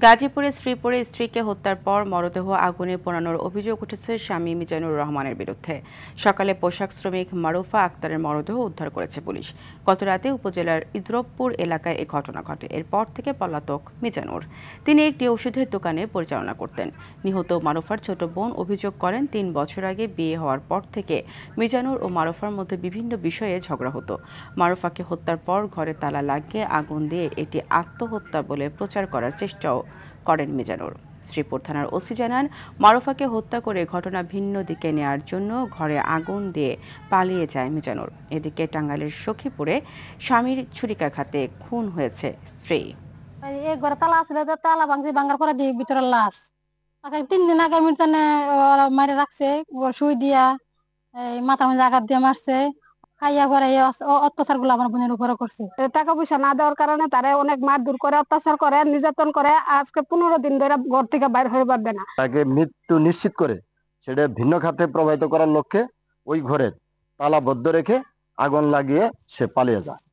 গাজীপুরে স্ত্রীকে হত্যার পর মরদেহ আগুনে পোড়ানোর অভিযোগ উঠেছে স্বামী মিজানুর রহমানের বিরুদ্ধে। সকালে পোশাক শ্রমিক মারুফা আক্তারের মরদেহ উদ্ধার করেছে পুলিশ। গতরাতে উপজেলার ইদ্রবপুর এলাকায় এ ঘটনা ঘটে। এরপর থেকে পলাতক মিজানুর। তিনি একটি ওষুধের দোকানে পরিচালনা করতেন। নিহত মারুফার ছোট বোন অভিযোগ করেন, ৩ বছর আগে বিয়ে হওয়ার পর থেকে মিজানুর ও মারুফার মধ্যে বিভিন্ন বিষয়ে ঝগড়া হতো। মারুফাকে হত্যার পর ঘরে তালা লাগিয়ে আগুন দিয়ে এটি আত্মহত্যা বলে প্রচার করার চেষ্টাও করেন মিজানুর। শ্রীপুর থানার ওসি জানান, মারুফাকে হত্যা করে ঘটনা ভিন্ন দিকে নেয়ার জন্য ঘরে আগুন দিয়ে পালিয়ে যায় মিজানুর। এদিকে টাঙ্গাইলের সখীপুরে স্বামীর ছুরিকাঘাতে খুন হয়েছে স্ত্রী। ঘরে তালা ছিল, তালা ভাঙার পরে দিয়ে ভিতরে লাশ 3 দিন আগে মিজানে মারে রাখছে, সুই দিয়া মাথার মধ্যে আঘাত দিয়ে মারছে। খাইয়া পরে অত্যাচার গুলো আমার বোনের উপরে করছে। টাকা পয়সা না দেওয়ার কারণে তারা অনেক মারধর করে, অত্যাচার করে, নির্যাতন করে। আজকে 15 দিন ধরে ঘর থেকে বাইর হয়ে পারবে না। তাকে মৃত্যু নিশ্চিত করে সেটা ভিন্ন খাতে প্রবাহিত করার লক্ষ্যে ওই ঘরের তালা বদ্ধ রেখে আগুন লাগিয়ে সে পালিয়ে যায়।